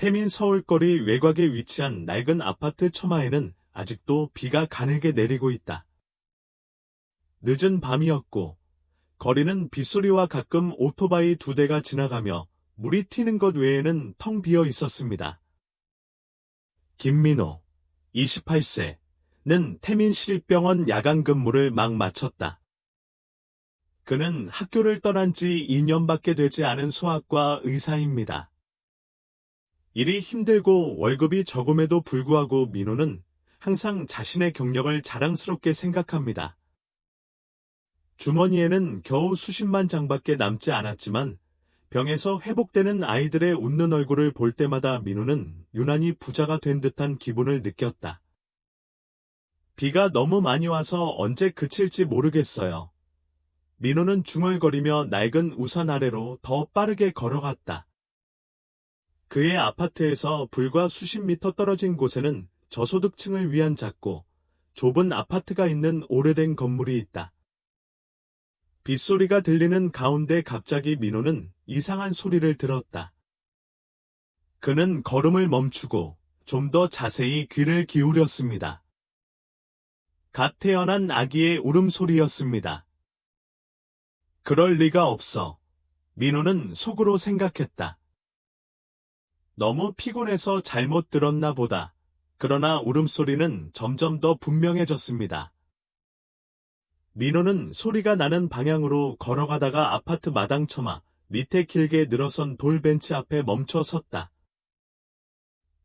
태민 서울거리 외곽에 위치한 낡은 아파트 처마에는 아직도 비가 가늘게 내리고 있다. 늦은 밤이었고 거리는 빗소리와 가끔 오토바이 2대가 지나가며 물이 튀는 것 외에는 텅 비어 있었습니다. 김민호, 28세는 태민시립병원 야간 근무를 막 마쳤다. 그는 학교를 떠난 지 2년밖에 되지 않은 수학과 의사입니다. 일이 힘들고 월급이 적음에도 불구하고 민호는 항상 자신의 경력을 자랑스럽게 생각합니다. 주머니에는 겨우 수십만 장밖에 남지 않았지만 병에서 회복되는 아이들의 웃는 얼굴을 볼 때마다 민호는 유난히 부자가 된 듯한 기분을 느꼈다. 비가 너무 많이 와서 언제 그칠지 모르겠어요. 민호는 중얼거리며 낡은 우산 아래로 더 빠르게 걸어갔다. 그의 아파트에서 불과 수십 미터 떨어진 곳에는 저소득층을 위한 작고 좁은 아파트가 있는 오래된 건물이 있다. 빗소리가 들리는 가운데 갑자기 민호는 이상한 소리를 들었다. 그는 걸음을 멈추고 좀 더 자세히 귀를 기울였습니다. 갓 태어난 아기의 울음소리였습니다. 그럴 리가 없어. 민호는 속으로 생각했다. 너무 피곤해서 잘못 들었나 보다. 그러나 울음소리는 점점 더 분명해졌습니다. 민호는 소리가 나는 방향으로 걸어가다가 아파트 마당 처마 밑에 길게 늘어선 돌벤치 앞에 멈춰 섰다.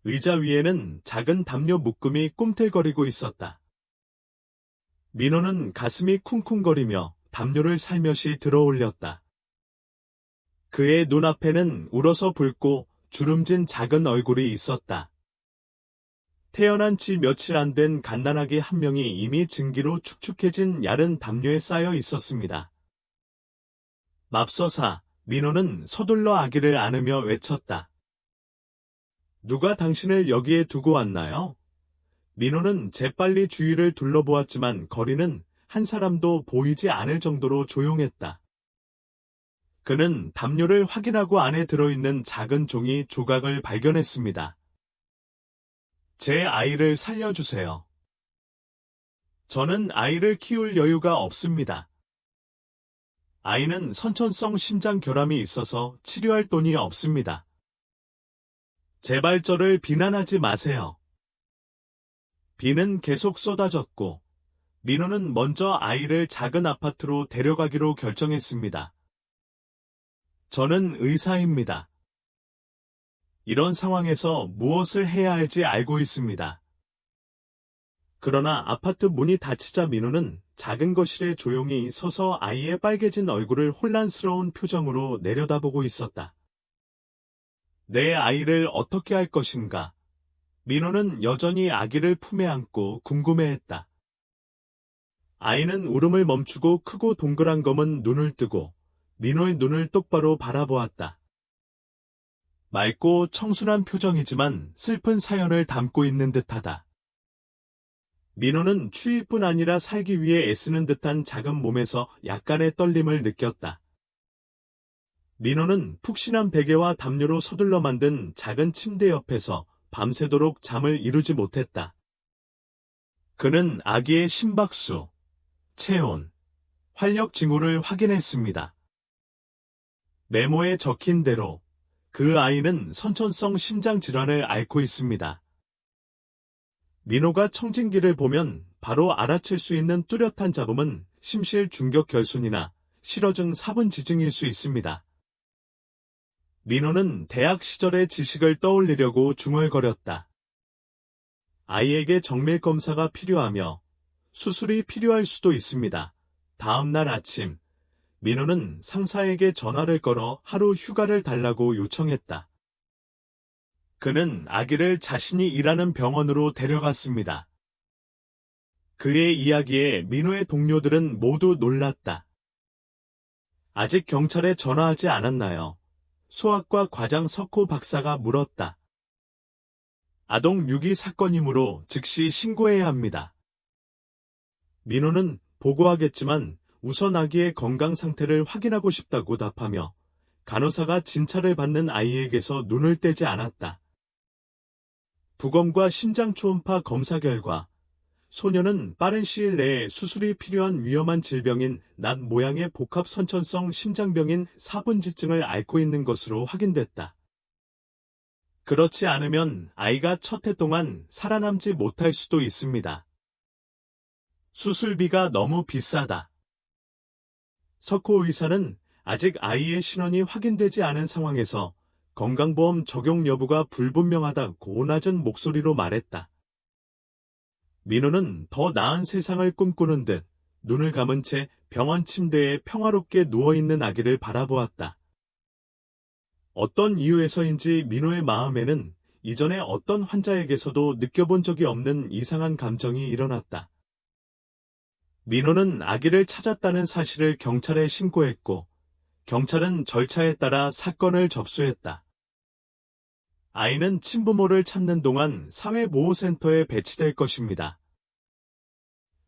의자 위에는 작은 담요 묶음이 꿈틀거리고 있었다. 민호는 가슴이 쿵쿵거리며 담요를 살며시 들어올렸다. 그의 눈앞에는 울어서 붉고 주름진 작은 얼굴이 있었다. 태어난 지 며칠 안 된 갓난아기 한 명이 이미 증기로 축축해진 야른 담요에 쌓여 있었습니다. 맙소사, 민호는 서둘러 아기를 안으며 외쳤다. 누가 당신을 여기에 두고 왔나요? 민호는 재빨리 주위를 둘러보았지만 거리는 한 사람도 보이지 않을 정도로 조용했다. 그는 담요를 확인하고 안에 들어있는 작은 종이 조각을 발견했습니다. 제 아이를 살려주세요. 저는 아이를 키울 여유가 없습니다. 아이는 선천성 심장 결함이 있어서 치료할 돈이 없습니다. 제발 저를 비난하지 마세요. 비는 계속 쏟아졌고 민호는 먼저 아이를 작은 아파트로 데려가기로 결정했습니다. 저는 의사입니다. 이런 상황에서 무엇을 해야 할지 알고 있습니다. 그러나 아파트 문이 닫히자 민호는 작은 거실에 조용히 서서 아이의 빨개진 얼굴을 혼란스러운 표정으로 내려다보고 있었다. 내 아이를 어떻게 할 것인가? 민호는 여전히 아기를 품에 안고 궁금해했다. 아이는 울음을 멈추고 크고 동그란 검은 눈을 뜨고 민호의 눈을 똑바로 바라보았다. 맑고 청순한 표정이지만 슬픈 사연을 담고 있는 듯하다. 민호는 추위뿐 아니라 살기 위해 애쓰는 듯한 작은 몸에서 약간의 떨림을 느꼈다. 민호는 푹신한 베개와 담요로 서둘러 만든 작은 침대 옆에서 밤새도록 잠을 이루지 못했다. 그는 아기의 심박수, 체온, 활력 징후를 확인했습니다. 메모에 적힌 대로 그 아이는 선천성 심장질환을 앓고 있습니다. 민호가 청진기를 보면 바로 알아챌 수 있는 뚜렷한 잡음은 심실 중격 결손이나 실어증 사분지증일 수 있습니다. 민호는 대학 시절의 지식을 떠올리려고 중얼거렸다. 아이에게 정밀 검사가 필요하며 수술이 필요할 수도 있습니다. 다음 날 아침, 민호는 상사에게 전화를 걸어 하루 휴가를 달라고 요청했다. 그는 아기를 자신이 일하는 병원으로 데려갔습니다. 그의 이야기에 민호의 동료들은 모두 놀랐다. 아직 경찰에 전화하지 않았나요? 소아과 과장 석호 박사가 물었다. 아동 유기 사건이므로 즉시 신고해야 합니다. 민호는 보고하겠지만 우선 아기의 건강 상태를 확인하고 싶다고 답하며 간호사가 진찰을 받는 아이에게서 눈을 떼지 않았다. 부검과 심장 초음파 검사 결과 소녀는 빠른 시일 내에 수술이 필요한 위험한 질병인 낫 모양의 복합 선천성 심장병인 사분지증을 앓고 있는 것으로 확인됐다. 그렇지 않으면 아이가 첫 해 동안 살아남지 못할 수도 있습니다. 수술비가 너무 비싸다. 석호 의사는 아직 아이의 신원이 확인되지 않은 상황에서 건강보험 적용 여부가 불분명하다고 낮은 목소리로 말했다. 민호는 더 나은 세상을 꿈꾸는 듯 눈을 감은 채 병원 침대에 평화롭게 누워있는 아기를 바라보았다. 어떤 이유에서인지 민호의 마음에는 이전에 어떤 환자에게서도 느껴본 적이 없는 이상한 감정이 일어났다. 민호는 아기를 찾았다는 사실을 경찰에 신고했고, 경찰은 절차에 따라 사건을 접수했다. 아이는 친부모를 찾는 동안 사회보호센터에 배치될 것입니다.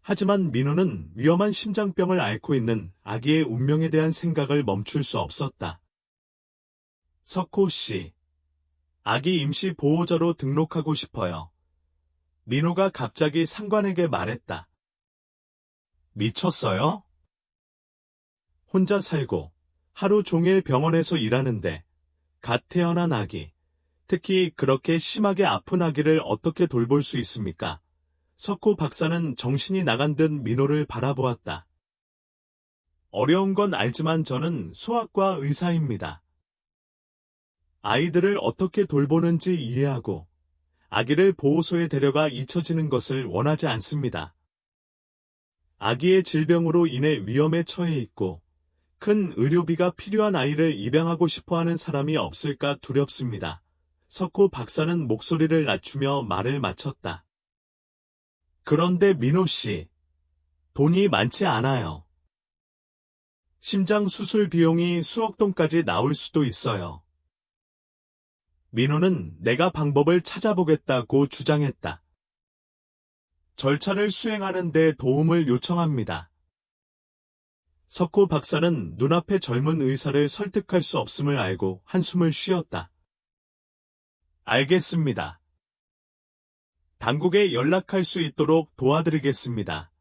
하지만 민호는 위험한 심장병을 앓고 있는 아기의 운명에 대한 생각을 멈출 수 없었다. 석호 씨, 아기 임시 보호자로 등록하고 싶어요. 민호가 갑자기 상관에게 말했다. 미쳤어요? 혼자 살고 하루 종일 병원에서 일하는데 갓 태어난 아기, 특히 그렇게 심하게 아픈 아기를 어떻게 돌볼 수 있습니까? 석호 박사는 정신이 나간 듯 민호를 바라보았다. 어려운 건 알지만 저는 소아과 의사입니다. 아이들을 어떻게 돌보는지 이해하고 아기를 보호소에 데려가 잊혀지는 것을 원하지 않습니다. 아기의 질병으로 인해 위험에 처해 있고 큰 의료비가 필요한 아이를 입양하고 싶어하는 사람이 없을까 두렵습니다. 석호 박사는 목소리를 낮추며 말을 마쳤다. 그런데 민호 씨, 돈이 많지 않아요. 심장 수술 비용이 수억 돈까지 나올 수도 있어요. 민호는 내가 방법을 찾아보겠다고 주장했다. 절차를 수행하는 데 도움을 요청합니다. 석호 박사는 눈앞의 젊은 의사를 설득할 수 없음을 알고 한숨을 쉬었다. 알겠습니다. 당국에 연락할 수 있도록 도와드리겠습니다.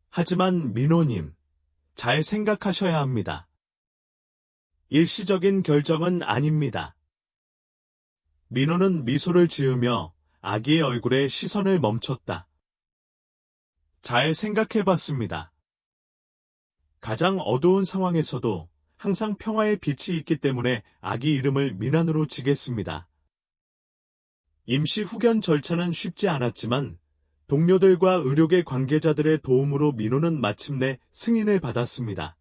하지만 민호님, 잘 생각하셔야 합니다. 일시적인 결정은 아닙니다. 민호는 미소를 지으며 아기의 얼굴에 시선을 멈췄다. 잘 생각해봤습니다. 가장 어두운 상황에서도 항상 평화의 빛이 있기 때문에 아기 이름을 민환으로 지겠습니다. 임시 후견 절차는 쉽지 않았지만 동료들과 의료계 관계자들의 도움으로 민호는 마침내 승인을 받았습니다.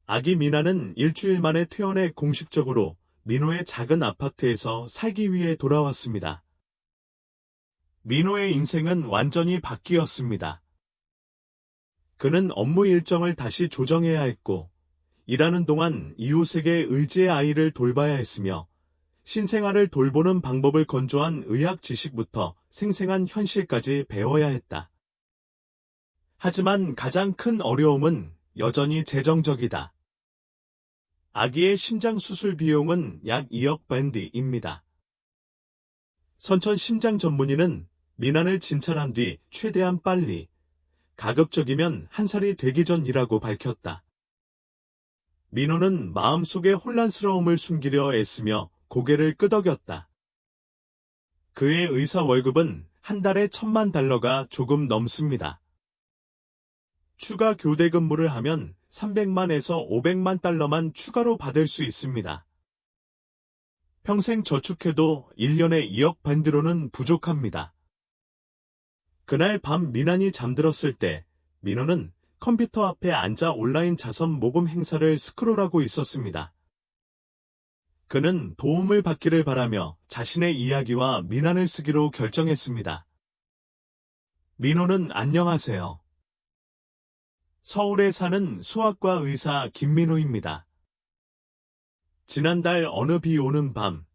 아기 민환은 일주일 만에 퇴원해 공식적으로 민호의 작은 아파트에서 살기 위해 돌아왔습니다. 민호의 인생은 완전히 바뀌었습니다. 그는 업무 일정을 다시 조정해야 했고, 일하는 동안 이웃에게 의지의 아이를 돌봐야 했으며, 신생아를 돌보는 방법을 건조한 의학 지식부터 생생한 현실까지 배워야 했다. 하지만 가장 큰 어려움은 여전히 재정적이다. 아기의 심장 수술 비용은 약 2억 밴드입니다. 선천 심장 전문의는 민환을 진찰한 뒤 최대한 빨리, 가급적이면 1살이 되기 전이라고 밝혔다. 민호는 마음속의 혼란스러움을 숨기려 애쓰며 고개를 끄덕였다. 그의 의사 월급은 한 달에 $10,000가 조금 넘습니다. 추가 교대 근무를 하면 $300만에서 $500만 추가로 받을 수 있습니다. 평생 저축해도 1년에 2억 밴드로는 부족합니다. 그날 밤 민환이 잠들었을 때 민호는 컴퓨터 앞에 앉아 온라인 자선 모금 행사를 스크롤하고 있었습니다. 그는 도움을 받기를 바라며 자신의 이야기와 민환을 쓰기로 결정했습니다. 민호는 안녕하세요. 서울에 사는 소아과 의사 김민호입니다. 지난달 어느 비 오는 밤,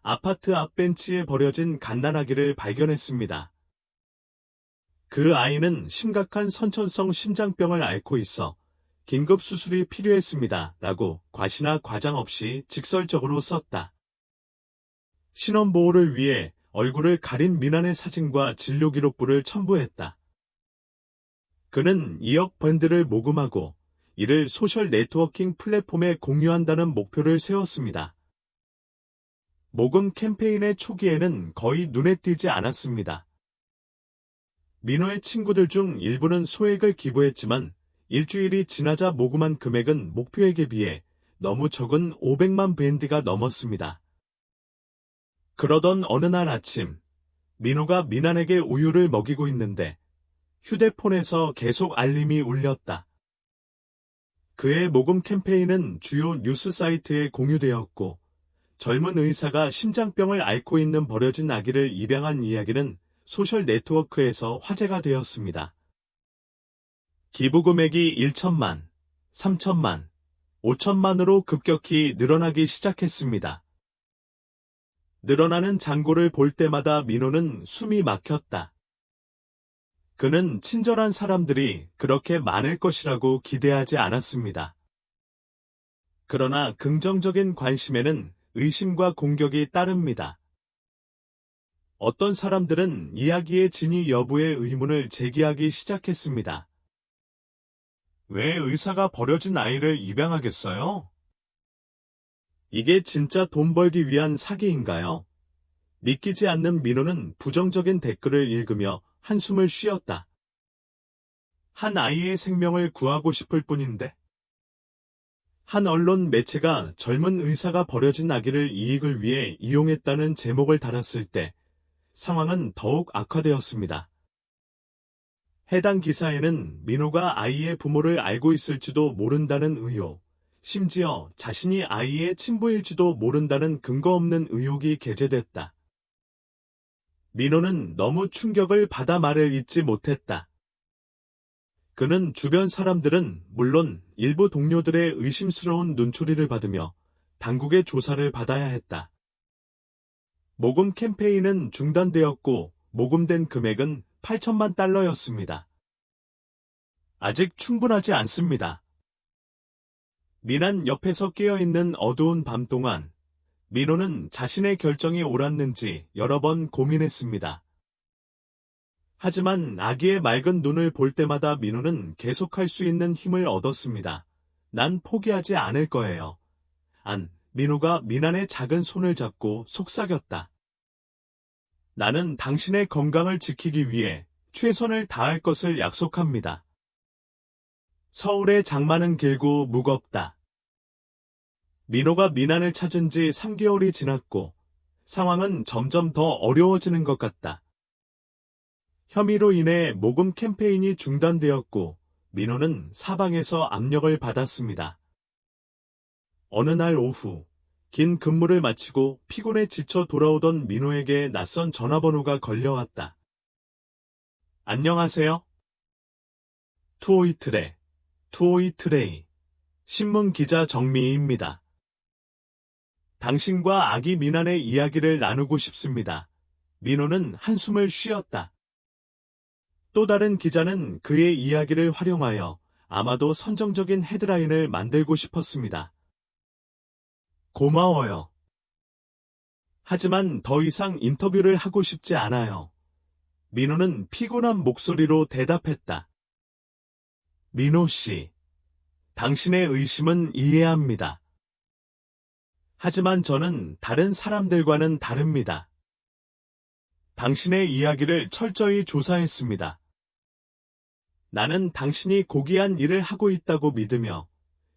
아파트 앞 벤치에 버려진 갓난아기를 발견했습니다. 그 아이는 심각한 선천성 심장병을 앓고 있어 긴급 수술이 필요했습니다. 라고 과시나 과장 없이 직설적으로 썼다. 신원보호를 위해 얼굴을 가린 민환의 사진과 진료기록부를 첨부했다. 그는 2억 밴드를 모금하고 이를 소셜 네트워킹 플랫폼에 공유한다는 목표를 세웠습니다. 모금 캠페인의 초기에는 거의 눈에 띄지 않았습니다. 민호의 친구들 중 일부는 소액을 기부했지만 일주일이 지나자 모금한 금액은 목표액에 비해 너무 적은 500만 밴드가 넘었습니다. 그러던 어느 날 아침, 민호가 민환에게 우유를 먹이고 있는데 휴대폰에서 계속 알림이 울렸다. 그의 모금 캠페인은 주요 뉴스 사이트에 공유되었고 젊은 의사가 심장병을 앓고 있는 버려진 아기를 입양한 이야기는 소셜 네트워크에서 화제가 되었습니다. 기부 금액이 1천만, 3천만, 5천만으로 급격히 늘어나기 시작했습니다. 늘어나는 잔고를 볼 때마다 민호는 숨이 막혔다. 그는 친절한 사람들이 그렇게 많을 것이라고 기대하지 않았습니다. 그러나 긍정적인 관심에는 의심과 공격이 따릅니다. 어떤 사람들은 이야기의 진위 여부에 의문을 제기하기 시작했습니다. 왜 의사가 버려진 아이를 입양하겠어요? 이게 진짜 돈 벌기 위한 사기인가요? 믿기지 않는 민호는 부정적인 댓글을 읽으며 한숨을 쉬었다. 한 아이의 생명을 구하고 싶을 뿐인데. 한 언론 매체가 젊은 의사가 버려진 아기를 이익을 위해 이용했다는 제목을 달았을 때 상황은 더욱 악화되었습니다. 해당 기사에는 민호가 아이의 부모를 알고 있을지도 모른다는 의혹, 심지어 자신이 아이의 친부일지도 모른다는 근거 없는 의혹이 게재됐다. 민호는 너무 충격을 받아 말을 잇지 못했다. 그는 주변 사람들은 물론 일부 동료들의 의심스러운 눈초리를 받으며 당국의 조사를 받아야 했다. 모금 캠페인은 중단되었고 모금된 금액은 8천만 달러였습니다. 아직 충분하지 않습니다. 민환 옆에서 깨어있는 어두운 밤 동안 민호는 자신의 결정이 옳았는지 여러 번 고민했습니다. 하지만 아기의 맑은 눈을 볼 때마다 민호는 계속할 수 있는 힘을 얻었습니다. 난 포기하지 않을 거예요. 민호가 민환의 작은 손을 잡고 속삭였다. 나는 당신의 건강을 지키기 위해 최선을 다할 것을 약속합니다. 서울의 장마는 길고 무겁다. 민호가 민환을 찾은 지 3개월이 지났고 상황은 점점 더 어려워지는 것 같다. 혐의로 인해 모금 캠페인이 중단되었고 민호는 사방에서 압력을 받았습니다. 어느 날 오후 긴 근무를 마치고 피곤에 지쳐 돌아오던 민호에게 낯선 전화번호가 걸려왔다. 안녕하세요. 투오이트레이. 신문기자 정미희입니다. 당신과 아기 민환의 이야기를 나누고 싶습니다. 민호는 한숨을 쉬었다. 또 다른 기자는 그의 이야기를 활용하여 아마도 선정적인 헤드라인을 만들고 싶었습니다. 고마워요. 하지만 더 이상 인터뷰를 하고 싶지 않아요. 민호는 피곤한 목소리로 대답했다. 민호 씨, 당신의 의심은 이해합니다. 하지만 저는 다른 사람들과는 다릅니다. 당신의 이야기를 철저히 조사했습니다. 나는 당신이 고귀한 일을 하고 있다고 믿으며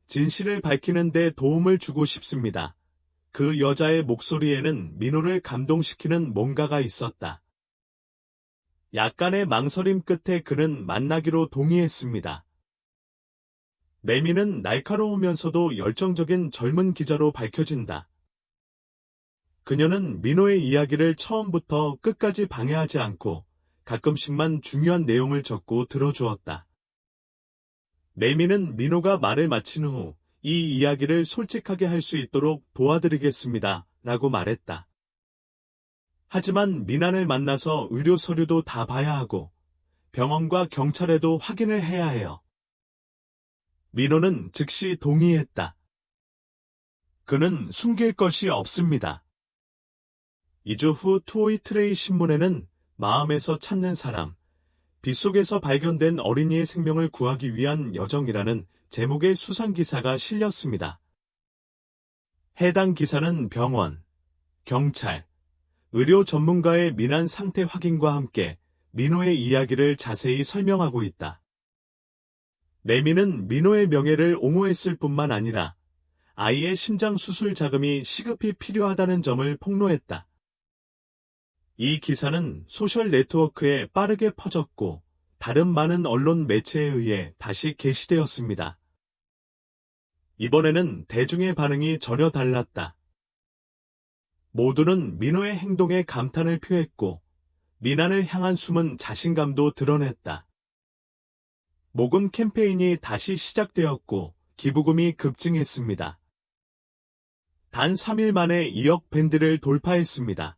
진실을 밝히는 데 도움을 주고 싶습니다. 그 여자의 목소리에는 민호를 감동시키는 뭔가가 있었다. 약간의 망설임 끝에 그는 만나기로 동의했습니다. 매미는 날카로우면서도 열정적인 젊은 기자로 밝혀진다. 그녀는 민호의 이야기를 처음부터 끝까지 방해하지 않고 가끔씩만 중요한 내용을 적고 들어주었다. 매미는 민호가 말을 마친 후 이 이야기를 솔직하게 할 수 있도록 도와드리겠습니다. 라고 말했다. 하지만 민환을 만나서 의료 서류도 다 봐야 하고 병원과 경찰에도 확인을 해야 해요. 민호는 즉시 동의했다. 그는 숨길 것이 없습니다. 2주 후 투오이트레이 신문에는 마음에서 찾는 사람, 빗속에서 발견된 어린이의 생명을 구하기 위한 여정이라는 제목의 수상기사가 실렸습니다. 해당 기사는 병원, 경찰, 의료 전문가의 민환 상태 확인과 함께 민호의 이야기를 자세히 설명하고 있다. 매미는 민호의 명예를 옹호했을 뿐만 아니라 아이의 심장 수술 자금이 시급히 필요하다는 점을 폭로했다. 이 기사는 소셜 네트워크에 빠르게 퍼졌고 다른 많은 언론 매체에 의해 다시 게시되었습니다. 이번에는 대중의 반응이 전혀 달랐다. 모두는 민호의 행동에 감탄을 표했고 민환을 향한 숨은 자신감도 드러냈다. 모금 캠페인이 다시 시작되었고 기부금이 급증했습니다. 단 3일 만에 2억 밴드를 돌파했습니다.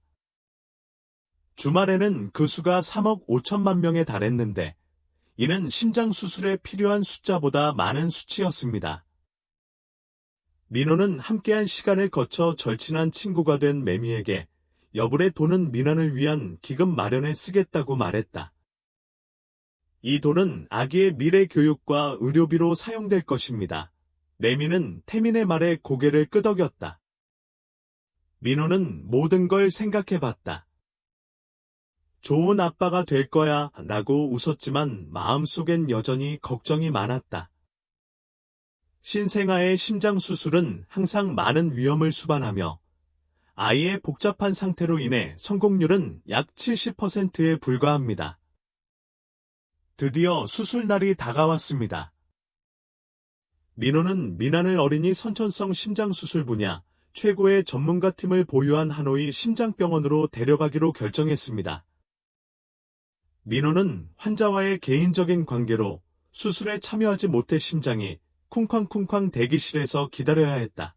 주말에는 그 수가 3억 5천만 명에 달했는데 이는 심장 수술에 필요한 숫자보다 많은 수치였습니다. 민호는 함께한 시간을 거쳐 절친한 친구가 된 매미에게 여불의 돈은 민환을 위한 기금 마련에 쓰겠다고 말했다. 이 돈은 아기의 미래 교육과 의료비로 사용될 것입니다. 매미는 태민의 말에 고개를 끄덕였다. 민호는 모든 걸 생각해봤다. 좋은 아빠가 될 거야 라고 웃었지만 마음속엔 여전히 걱정이 많았다. 신생아의 심장 수술은 항상 많은 위험을 수반하며 아이의 복잡한 상태로 인해 성공률은 약 70%에 불과합니다. 드디어 수술날이 다가왔습니다. 민호는 민환을 어린이 선천성 심장수술 분야 최고의 전문가팀을 보유한 하노이 심장병원으로 데려가기로 결정했습니다. 민호는 환자와의 개인적인 관계로 수술에 참여하지 못해 심장이 쿵쾅쿵쾅 대기실에서 기다려야 했다.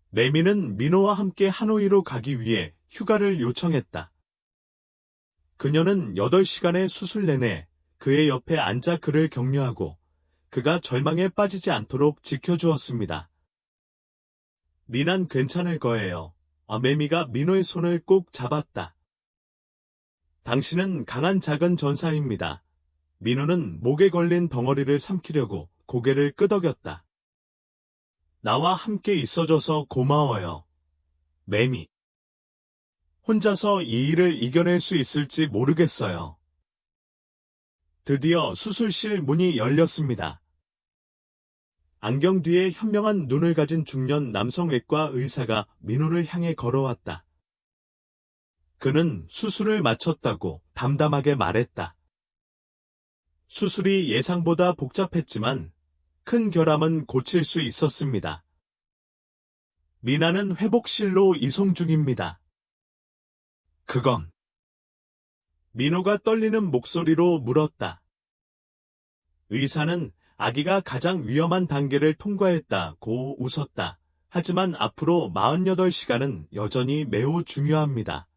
매미는 민호와 함께 하노이로 가기 위해 휴가를 요청했다. 그녀는 8시간의 수술 내내 그의 옆에 앉아 그를 격려하고 그가 절망에 빠지지 않도록 지켜주었습니다. 민환 괜찮을 거예요. 매미가 민호의 손을 꼭 잡았다. 당신은 강한 작은 전사입니다. 민호는 목에 걸린 덩어리를 삼키려고 고개를 끄덕였다. 나와 함께 있어줘서 고마워요. 매미. 혼자서 이 일을 이겨낼 수 있을지 모르겠어요. 드디어 수술실 문이 열렸습니다. 안경 뒤에 현명한 눈을 가진 중년 남성외과 의사가 민호를 향해 걸어왔다. 그는 수술을 마쳤다고 담담하게 말했다. 수술이 예상보다 복잡했지만 큰 결함은 고칠 수 있었습니다. 민환은 회복실로 이송 중입니다. 그건 민호가 떨리는 목소리로 물었다. 의사는 아기가 가장 위험한 단계를 통과했다고 웃었다. 하지만 앞으로 48시간은 여전히 매우 중요합니다.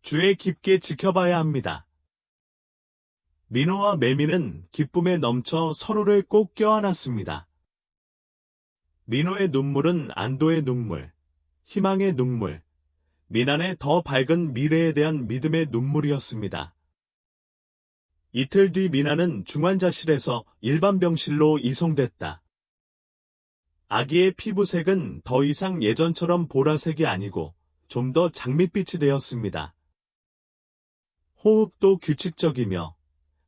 주의 깊게 지켜봐야 합니다. 민호와 매미는 기쁨에 넘쳐 서로를 꼭 껴안았습니다. 민호의 눈물은 안도의 눈물, 희망의 눈물, 민환의 더 밝은 미래에 대한 믿음의 눈물이었습니다. 이틀 뒤 민환은 중환자실에서 일반 병실로 이송됐다. 아기의 피부색은 더 이상 예전처럼 보라색이 아니고 좀 더 장밋빛이 되었습니다. 호흡도 규칙적이며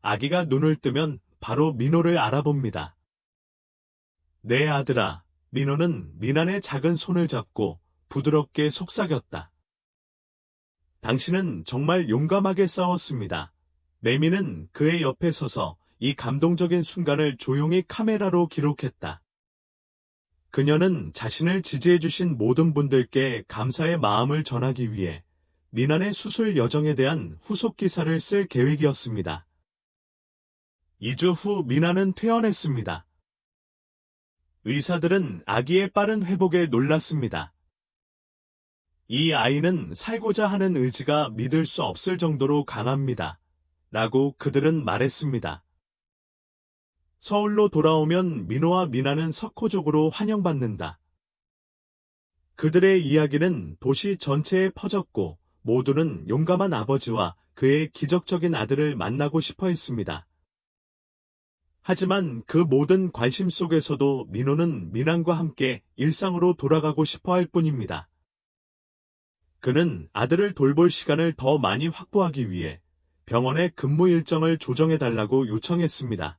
아기가 눈을 뜨면 바로 민호를 알아봅니다. 내 아들아, 민호는 민환의 작은 손을 잡고 부드럽게 속삭였다. 당신은 정말 용감하게 싸웠습니다. 매미는 그의 옆에 서서 이 감동적인 순간을 조용히 카메라로 기록했다. 그녀는 자신을 지지해주신 모든 분들께 감사의 마음을 전하기 위해 민환의 수술 여정에 대한 후속 기사를 쓸 계획이었습니다. 2주 후 민환은 퇴원했습니다. 의사들은 아기의 빠른 회복에 놀랐습니다. 이 아이는 살고자 하는 의지가 믿을 수 없을 정도로 강합니다. 라고 그들은 말했습니다. 서울로 돌아오면 민호와 민환은 석호적으로 환영받는다. 그들의 이야기는 도시 전체에 퍼졌고 모두는 용감한 아버지와 그의 기적적인 아들을 만나고 싶어 했습니다. 하지만 그 모든 관심 속에서도 민호는 미난과 함께 일상으로 돌아가고 싶어 할 뿐입니다. 그는 아들을 돌볼 시간을 더 많이 확보하기 위해 병원의 근무 일정을 조정해달라고 요청했습니다.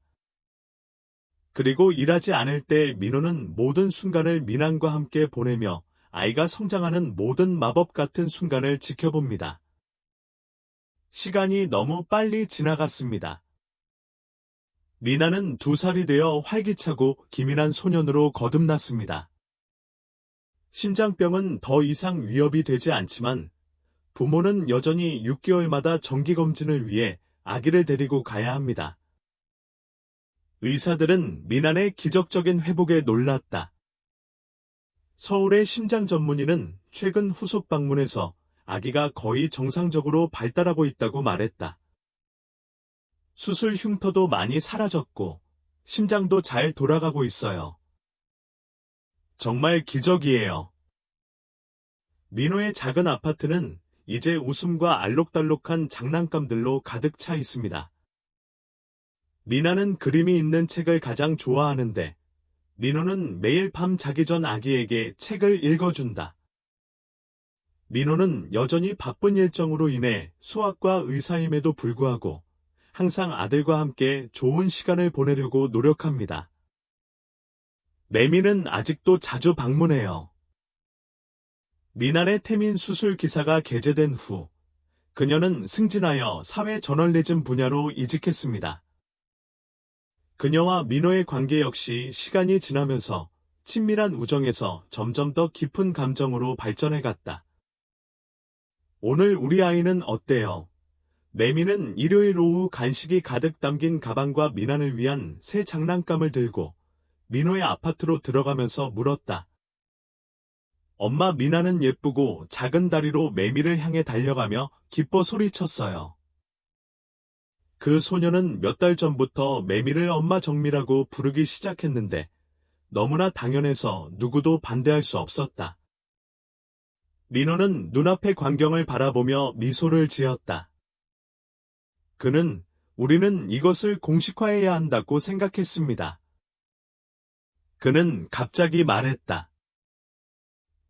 그리고 일하지 않을 때 민호는 모든 순간을 미난과 함께 보내며 아이가 성장하는 모든 마법 같은 순간을 지켜봅니다. 시간이 너무 빨리 지나갔습니다. 미나는 2살이 되어 활기차고 기민한 소년으로 거듭났습니다. 심장병은 더 이상 위협이 되지 않지만 부모는 여전히 6개월마다 정기검진을 위해 아기를 데리고 가야 합니다. 의사들은 미난의 기적적인 회복에 놀랐다. 서울의 심장 전문의는 최근 후속 방문에서 아기가 거의 정상적으로 발달하고 있다고 말했다. 수술 흉터도 많이 사라졌고 심장도 잘 돌아가고 있어요. 정말 기적이에요. 민호의 작은 아파트는 이제 웃음과 알록달록한 장난감들로 가득 차 있습니다. 미나는 그림이 있는 책을 가장 좋아하는데 민호는 매일 밤 자기 전 아기에게 책을 읽어준다. 민호는 여전히 바쁜 일정으로 인해 수학과 의사임에도 불구하고 항상 아들과 함께 좋은 시간을 보내려고 노력합니다. 매미는 아직도 자주 방문해요. 미난의 태민 수술 기사가 게재된 후 그녀는 승진하여 사회 저널리즘 분야로 이직했습니다. 그녀와 민호의 관계 역시 시간이 지나면서 친밀한 우정에서 점점 더 깊은 감정으로 발전해갔다. 오늘 우리 아이는 어때요? 매미는 일요일 오후 간식이 가득 담긴 가방과 미난을 위한 새 장난감을 들고 민호의 아파트로 들어가면서 물었다. 엄마 미나는 예쁘고 작은 다리로 매미를 향해 달려가며 기뻐 소리쳤어요. 그 소녀는 몇 달 전부터 매미를 엄마 정미라고 부르기 시작했는데 너무나 당연해서 누구도 반대할 수 없었다. 민호는 눈앞의 광경을 바라보며 미소를 지었다. 그는 우리는 이것을 공식화해야 한다고 생각했습니다. 그는 갑자기 말했다.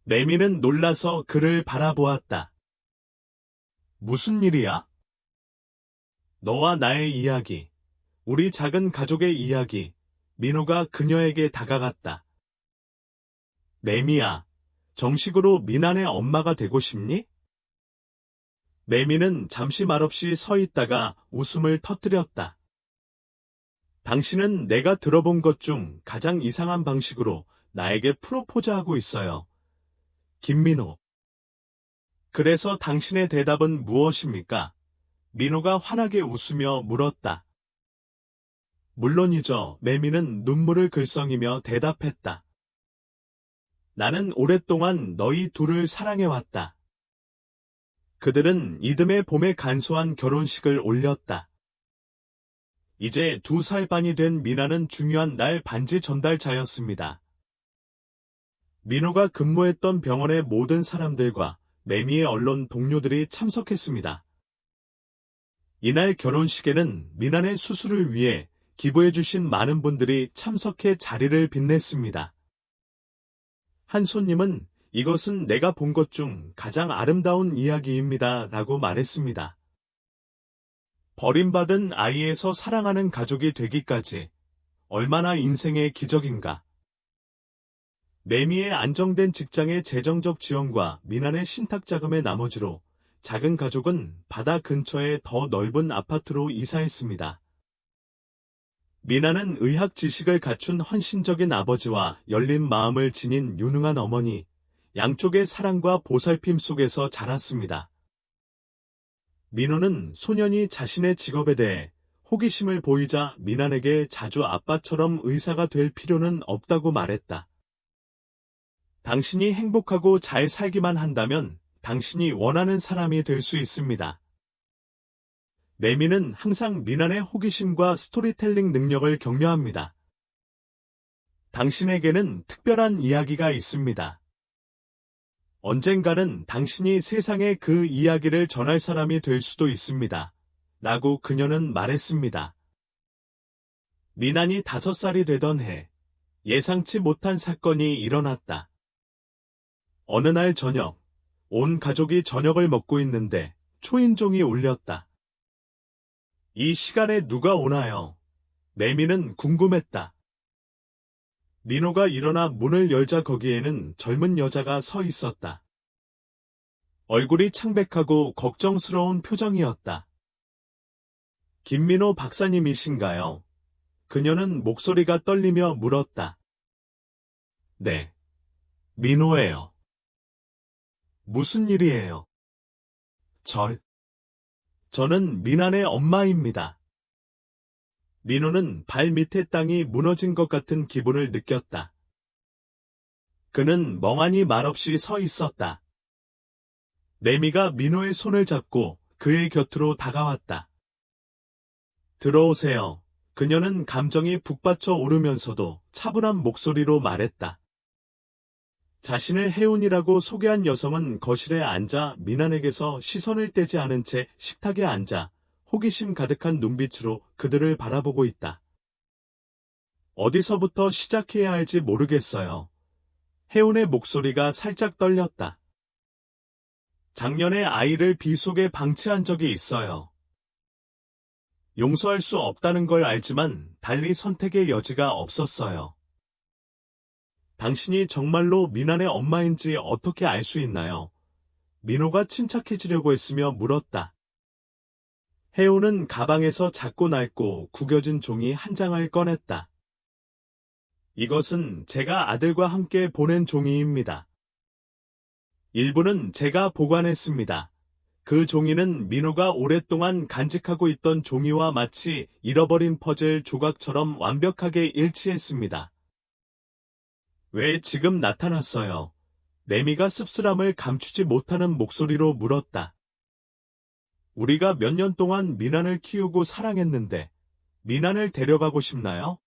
매미는 놀라서 그를 바라보았다. 무슨 일이야? 너와 나의 이야기, 우리 작은 가족의 이야기, 민호가 그녀에게 다가갔다. 매미야, 정식으로 미난의 엄마가 되고 싶니? 매미는 잠시 말없이 서 있다가 웃음을 터뜨렸다. 당신은 내가 들어본 것 중 가장 이상한 방식으로 나에게 프로포즈하고 있어요. 김민호. 그래서 당신의 대답은 무엇입니까? 민호가 환하게 웃으며 물었다. 물론이죠. 매미는 눈물을 글썽이며 대답했다. 나는 오랫동안 너희 둘을 사랑해왔다. 그들은 이듬해 봄에 간소한 결혼식을 올렸다. 이제 2살 반이 된 미나는 중요한 날 반지 전달자였습니다. 민호가 근무했던 병원의 모든 사람들과 매미의 언론 동료들이 참석했습니다. 이날 결혼식에는 미난의 수술을 위해 기부해주신 많은 분들이 참석해 자리를 빛냈습니다. 한 손님은 이것은 내가 본 것 중 가장 아름다운 이야기입니다 라고 말했습니다. 버림받은 아이에서 사랑하는 가족이 되기까지 얼마나 인생의 기적인가. 매미의 안정된 직장의 재정적 지원과 미난의 신탁자금의 나머지로 작은 가족은 바다 근처의 더 넓은 아파트로 이사했습니다. 미나는 의학 지식을 갖춘 헌신적인 아버지와 열린 마음을 지닌 유능한 어머니, 양쪽의 사랑과 보살핌 속에서 자랐습니다. 민호는 소년이 자신의 직업에 대해 호기심을 보이자 미난에게 자주 아빠처럼 의사가 될 필요는 없다고 말했다. 당신이 행복하고 잘 살기만 한다면 당신이 원하는 사람이 될 수 있습니다. 매미는 항상 미난의 호기심과 스토리텔링 능력을 격려합니다. 당신에게는 특별한 이야기가 있습니다. 언젠가는 당신이 세상에 그 이야기를 전할 사람이 될 수도 있습니다. 라고 그녀는 말했습니다. 미난이 5살이 되던 해, 예상치 못한 사건이 일어났다. 어느 날 저녁, 온 가족이 저녁을 먹고 있는데 초인종이 울렸다. 이 시간에 누가 오나요? 매미는 궁금했다. 민호가 일어나 문을 열자 거기에는 젊은 여자가 서 있었다. 얼굴이 창백하고 걱정스러운 표정이었다. 김민호 박사님이신가요? 그녀는 목소리가 떨리며 물었다. 네, 민호예요. 무슨 일이에요? 저는 미난의 엄마입니다. 민호는 발 밑에 땅이 무너진 것 같은 기분을 느꼈다. 그는 멍하니 말없이 서 있었다. 매미가 민호의 손을 잡고 그의 곁으로 다가왔다. 들어오세요. 그녀는 감정이 북받쳐 오르면서도 차분한 목소리로 말했다. 자신을 혜운이라고 소개한 여성은 거실에 앉아 미난에게서 시선을 떼지 않은 채 식탁에 앉아 호기심 가득한 눈빛으로 그들을 바라보고 있다. 어디서부터 시작해야 할지 모르겠어요. 혜운의 목소리가 살짝 떨렸다. 작년에 아이를 비 속에 방치한 적이 있어요. 용서할 수 없다는 걸 알지만 달리 선택의 여지가 없었어요. 당신이 정말로 미난의 엄마인지 어떻게 알 수 있나요? 민호가 침착해지려고 했으며 물었다. 혜우는 가방에서 작고 낡고 구겨진 종이 한 장을 꺼냈다. 이것은 제가 아들과 함께 보낸 종이입니다. 일부는 제가 보관했습니다. 그 종이는 민호가 오랫동안 간직하고 있던 종이와 마치 잃어버린 퍼즐 조각처럼 완벽하게 일치했습니다. 왜 지금 나타났어요? 매미가 씁쓸함을 감추지 못하는 목소리로 물었다. 우리가 몇 년 동안 미난을 키우고 사랑했는데 미난을 데려가고 싶나요?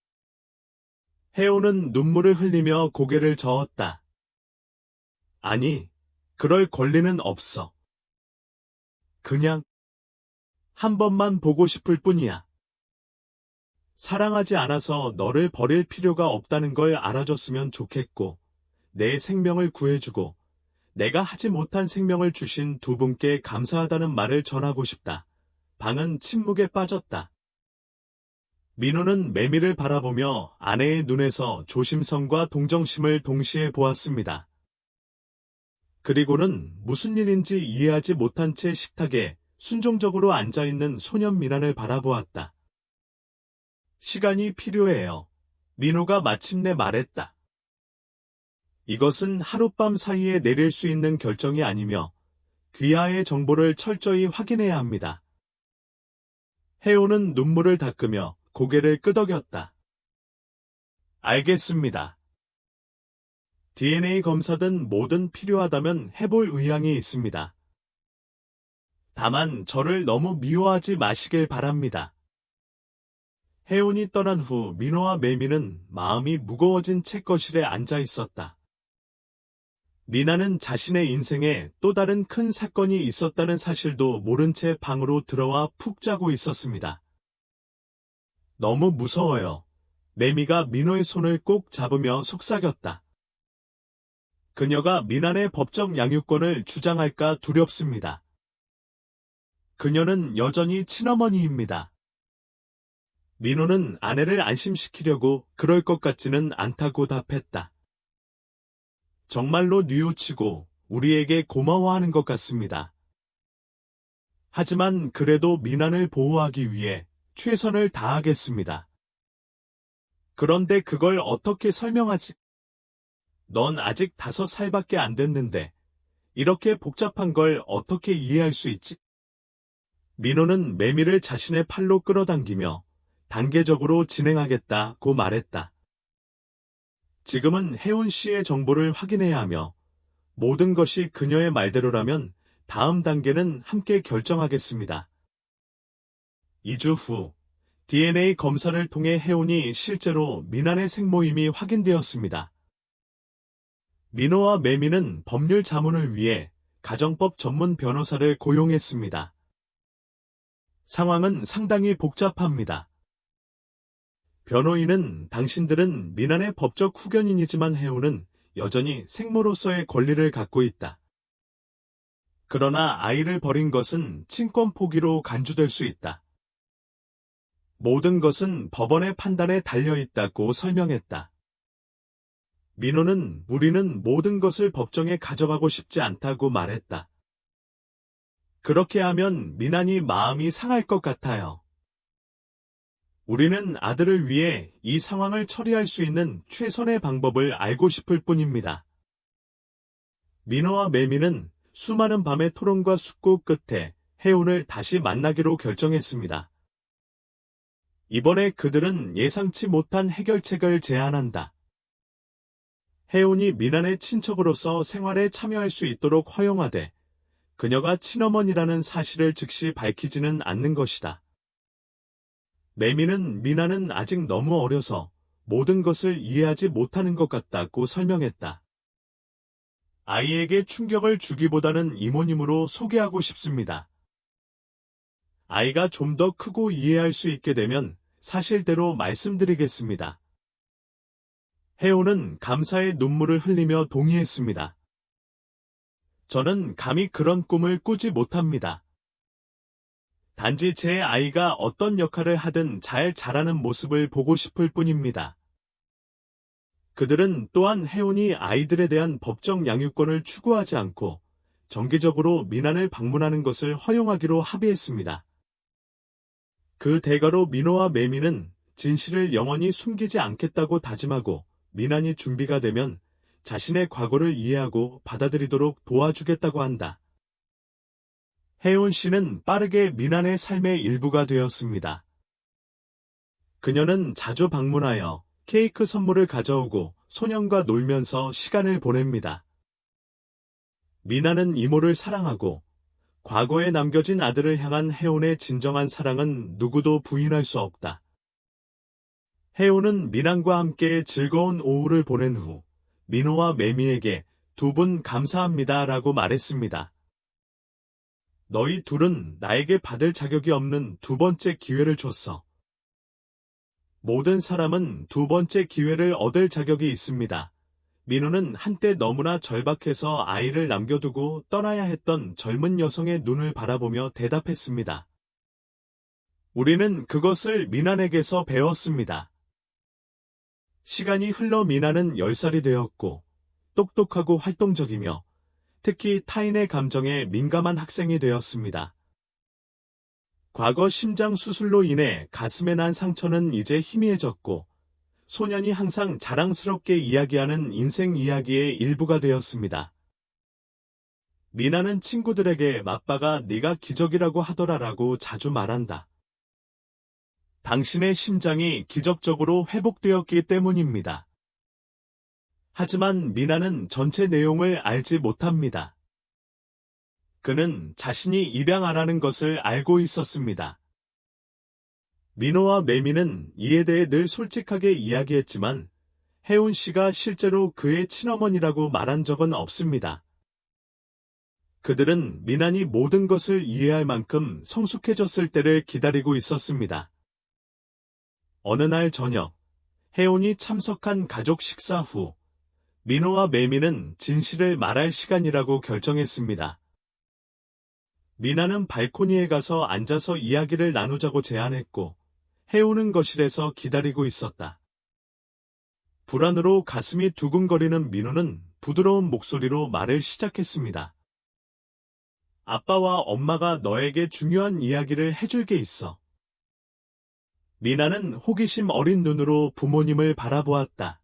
혜우는 눈물을 흘리며 고개를 저었다. 아니, 그럴 권리는 없어. 그냥 한 번만 보고 싶을 뿐이야. 사랑하지 않아서 너를 버릴 필요가 없다는 걸 알아줬으면 좋겠고, 내 생명을 구해주고, 내가 하지 못한 생명을 주신 두 분께 감사하다는 말을 전하고 싶다. 방은 침묵에 빠졌다. 민호는 매미를 바라보며 아내의 눈에서 조심성과 동정심을 동시에 보았습니다. 그리고는 무슨 일인지 이해하지 못한 채 식탁에 순종적으로 앉아있는 소년 미난을 바라보았다. 시간이 필요해요. 민호가 마침내 말했다. 이것은 하룻밤 사이에 내릴 수 있는 결정이 아니며 귀하의 정보를 철저히 확인해야 합니다. 혜우는 눈물을 닦으며 고개를 끄덕였다. 알겠습니다. DNA 검사든 뭐든 필요하다면 해볼 의향이 있습니다. 다만 저를 너무 미워하지 마시길 바랍니다. 혜운이 떠난 후 민호와 매미는 마음이 무거워진 채 거실에 앉아 있었다. 미나는 자신의 인생에 또 다른 큰 사건이 있었다는 사실도 모른 채 방으로 들어와 푹 자고 있었습니다. 너무 무서워요. 매미가 민호의 손을 꼭 잡으며 속삭였다. 그녀가 미난의 법적 양육권을 주장할까 두렵습니다. 그녀는 여전히 친어머니입니다. 민호는 아내를 안심시키려고 그럴 것 같지는 않다고 답했다. 정말로 뉘우치고 우리에게 고마워하는 것 같습니다. 하지만 그래도 미난을 보호하기 위해 최선을 다하겠습니다. 그런데 그걸 어떻게 설명하지? 넌 아직 5살밖에 안 됐는데 이렇게 복잡한 걸 어떻게 이해할 수 있지? 민호는 매미를 자신의 팔로 끌어당기며 단계적으로 진행하겠다고 말했다. 지금은 혜운 씨의 정보를 확인해야 하며 모든 것이 그녀의 말대로라면 다음 단계는 함께 결정하겠습니다. 2주 후 DNA 검사를 통해 혜운이 실제로 미난의 생모임이 확인되었습니다. 민호와 매미는 법률 자문을 위해 가정법 전문 변호사를 고용했습니다. 상황은 상당히 복잡합니다. 변호인은 당신들은 민안의 법적 후견인이지만 해운은 여전히 생모로서의 권리를 갖고 있다. 그러나 아이를 버린 것은 친권 포기로 간주될 수 있다. 모든 것은 법원의 판단에 달려있다고 설명했다. 민호는 우리는 모든 것을 법정에 가져가고 싶지 않다고 말했다. 그렇게 하면 민안이 마음이 상할 것 같아요. 우리는 아들을 위해 이 상황을 처리할 수 있는 최선의 방법을 알고 싶을 뿐입니다. 민호와 매미는 수많은 밤의 토론과 숙고 끝에 해운을 다시 만나기로 결정했습니다. 이번에 그들은 예상치 못한 해결책을 제안한다. 해운이 민안의 친척으로서 생활에 참여할 수 있도록 허용하되 그녀가 친어머니라는 사실을 즉시 밝히지는 않는 것이다. 매미는 민안은 아직 너무 어려서 모든 것을 이해하지 못하는 것 같다고 설명했다. 아이에게 충격을 주기보다는 이모님으로 소개하고 싶습니다. 아이가 좀 더 크고 이해할 수 있게 되면 사실대로 말씀드리겠습니다. 해운은 감사의 눈물을 흘리며 동의했습니다. 저는 감히 그런 꿈을 꾸지 못합니다. 단지 제 아이가 어떤 역할을 하든 잘 자라는 모습을 보고 싶을 뿐입니다. 그들은 또한 해운이 아이들에 대한 법적 양육권을 추구하지 않고 정기적으로 민안을 방문하는 것을 허용하기로 합의했습니다. 그 대가로 민호와 매미는 진실을 영원히 숨기지 않겠다고 다짐하고 민안이 준비가 되면 자신의 과거를 이해하고 받아들이도록 도와주겠다고 한다. 해운 씨는 빠르게 민안의 삶의 일부가 되었습니다. 그녀는 자주 방문하여 케이크 선물을 가져오고 소년과 놀면서 시간을 보냅니다. 민안은 이모를 사랑하고 과거에 남겨진 아들을 향한 해운의 진정한 사랑은 누구도 부인할 수 없다. 해운은 민안과 함께 즐거운 오후를 보낸 후 민호와 매미에게 두 분 감사합니다라고 말했습니다. 너희 둘은 나에게 받을 자격이 없는 두 번째 기회를 줬어. 모든 사람은 두 번째 기회를 얻을 자격이 있습니다. 민호는 한때 너무나 절박해서 아이를 남겨두고 떠나야 했던 젊은 여성의 눈을 바라보며 대답했습니다. 우리는 그것을 민안에게서 배웠습니다. 시간이 흘러 민안은 10살이 되었고 똑똑하고 활동적이며 특히 타인의 감정에 민감한 학생이 되었습니다. 과거 심장 수술로 인해 가슴에 난 상처는 이제 희미해졌고 소년이 항상 자랑스럽게 이야기하는 인생 이야기의 일부가 되었습니다. 미나는 친구들에게 아빠가 네가 기적이라고 하더라라고 자주 말한다. 당신의 심장이 기적적으로 회복되었기 때문입니다. 하지만 미나는 전체 내용을 알지 못합니다. 그는 자신이 입양 안 하는 것을 알고 있었습니다. 민호와 매미는 이에 대해 늘 솔직하게 이야기했지만 혜운 씨가 실제로 그의 친어머니라고 말한 적은 없습니다. 그들은 미나니 모든 것을 이해할 만큼 성숙해졌을 때를 기다리고 있었습니다. 어느 날 저녁, 혜운이 참석한 가족 식사 후 민호와 매미는 진실을 말할 시간이라고 결정했습니다. 미나는 발코니에 가서 앉아서 이야기를 나누자고 제안했고 혜운은 거실에서 기다리고 있었다. 불안으로 가슴이 두근거리는 민호는 부드러운 목소리로 말을 시작했습니다. 아빠와 엄마가 너에게 중요한 이야기를 해줄 게 있어. 미나는 호기심 어린 눈으로 부모님을 바라보았다.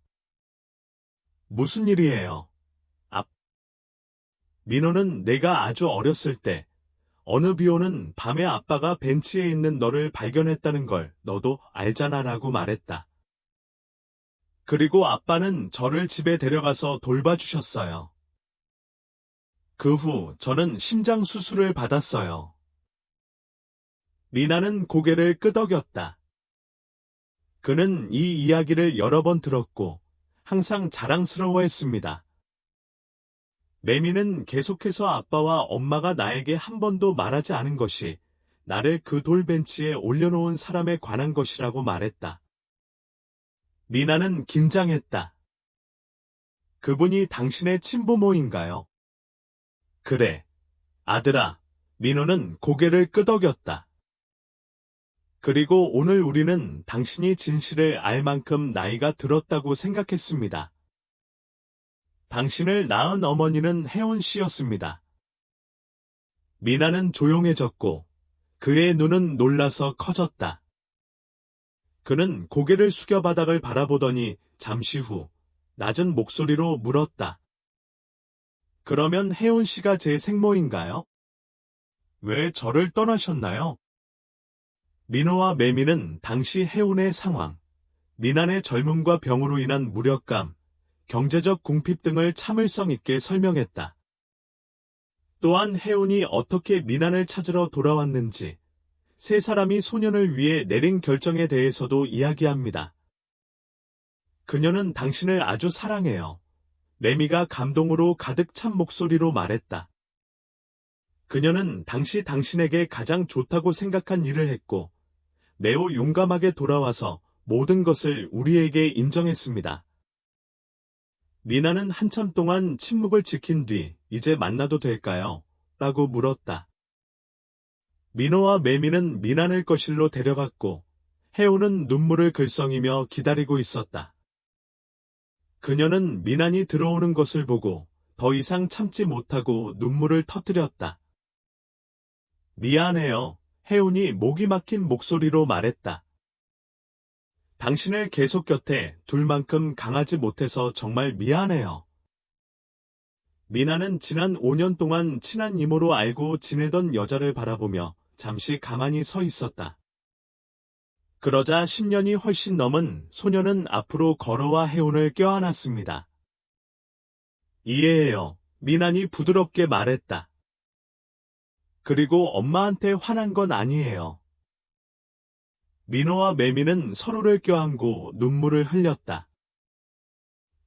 무슨 일이에요? 민호는 내가 아주 어렸을 때 어느 비오는 밤에 아빠가 벤치에 있는 너를 발견했다는 걸 너도 알잖아라고 말했다. 그리고 아빠는 저를 집에 데려가서 돌봐주셨어요. 그 후 저는 심장 수술을 받았어요. 미나는 고개를 끄덕였다. 그는 이 이야기를 여러 번 들었고 항상 자랑스러워했습니다. 매미는 계속해서 아빠와 엄마가 나에게 한 번도 말하지 않은 것이 나를 그 돌벤치에 올려놓은 사람에 관한 것이라고 말했다. 미나는 긴장했다. 그분이 당신의 친부모인가요? 그래, 아들아. 민호는 고개를 끄덕였다. 그리고 오늘 우리는 당신이 진실을 알 만큼 나이가 들었다고 생각했습니다. 당신을 낳은 어머니는 혜원 씨였습니다. 미나는 조용해졌고 그의 눈은 놀라서 커졌다. 그는 고개를 숙여 바닥을 바라보더니 잠시 후 낮은 목소리로 물었다. 그러면 혜원 씨가 제 생모인가요? 왜 저를 떠나셨나요? 민호와 매미는 당시 혜운의 상황, 미난의 젊음과 병으로 인한 무력감, 경제적 궁핍 등을 참을성 있게 설명했다. 또한 혜운이 어떻게 미난을 찾으러 돌아왔는지, 세 사람이 소년을 위해 내린 결정에 대해서도 이야기합니다. 그녀는 당신을 아주 사랑해요. 매미가 감동으로 가득 찬 목소리로 말했다. 그녀는 당시 당신에게 가장 좋다고 생각한 일을 했고, 매우 용감하게 돌아와서 모든 것을 우리에게 인정했습니다. 미나는 한참 동안 침묵을 지킨 뒤 이제 만나도 될까요? 라고 물었다. 민호와 매미는 미난을 거실로 데려갔고 혜우는 눈물을 글썽이며 기다리고 있었다. 그녀는 미난이 들어오는 것을 보고 더 이상 참지 못하고 눈물을 터뜨렸다. 미안해요. 혜운이 목이 막힌 목소리로 말했다. 당신을 계속 곁에 둘 만큼 강하지 못해서 정말 미안해요. 미나는 지난 5년 동안 친한 이모로 알고 지내던 여자를 바라보며 잠시 가만히 서 있었다. 그러자 10년이 훨씬 넘은 소녀는 앞으로 걸어와 혜운을 껴안았습니다. 이해해요. 미난이 부드럽게 말했다. 그리고 엄마한테 화난 건 아니에요. 민호와 매미는 서로를 껴안고 눈물을 흘렸다.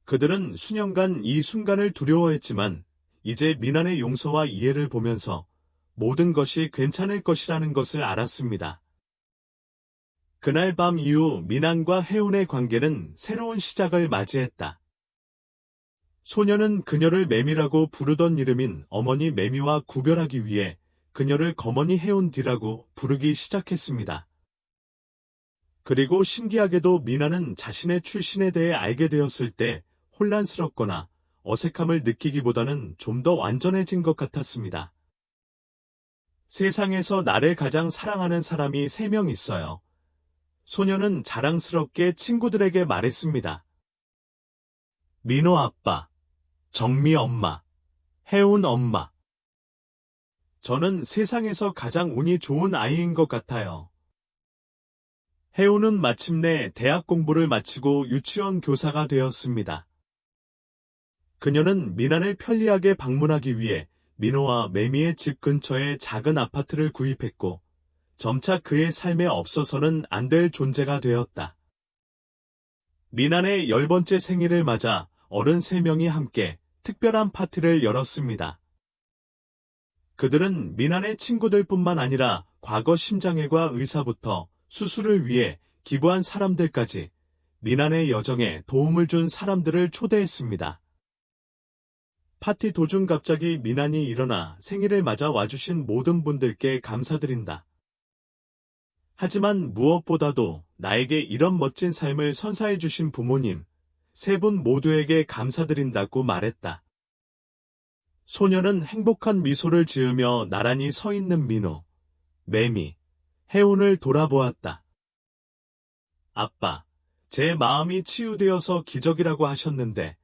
그들은 수년간 이 순간을 두려워했지만 이제 미난의 용서와 이해를 보면서 모든 것이 괜찮을 것이라는 것을 알았습니다. 그날 밤 이후 미난과 혜운의 관계는 새로운 시작을 맞이했다. 소녀는 그녀를 매미라고 부르던 이름인 어머니 매미와 구별하기 위해 그녀를 거머니 혜운 뒤라고 부르기 시작했습니다. 그리고 신기하게도 미나는 자신의 출신에 대해 알게 되었을 때 혼란스럽거나 어색함을 느끼기보다는 좀 더 완전해진 것 같았습니다. 세상에서 나를 가장 사랑하는 사람이 3명 있어요. 소녀는 자랑스럽게 친구들에게 말했습니다. 민호 아빠, 정미 엄마, 혜운 엄마. 저는 세상에서 가장 운이 좋은 아이인 것 같아요. 혜운은 마침내 대학 공부를 마치고 유치원 교사가 되었습니다. 그녀는 미난을 편리하게 방문하기 위해 민호와 매미의 집 근처에 작은 아파트를 구입했고 점차 그의 삶에 없어서는 안 될 존재가 되었다. 미난의 10번째 생일을 맞아 어른 3명이 함께 특별한 파티를 열었습니다. 그들은 미난의 친구들뿐만 아니라 과거 심장외과 의사부터 수술을 위해 기부한 사람들까지 미난의 여정에 도움을 준 사람들을 초대했습니다. 파티 도중 갑자기 미난이 일어나 생일을 맞아 와주신 모든 분들께 감사드린다. 하지만 무엇보다도 나에게 이런 멋진 삶을 선사해 주신 부모님, 3분 모두에게 감사드린다고 말했다. 소녀는 행복한 미소를 지으며 나란히 서 있는 민호, 매미, 혜운을 돌아보았다. 아빠, 제 마음이 치유되어서 기적이라고 하셨는데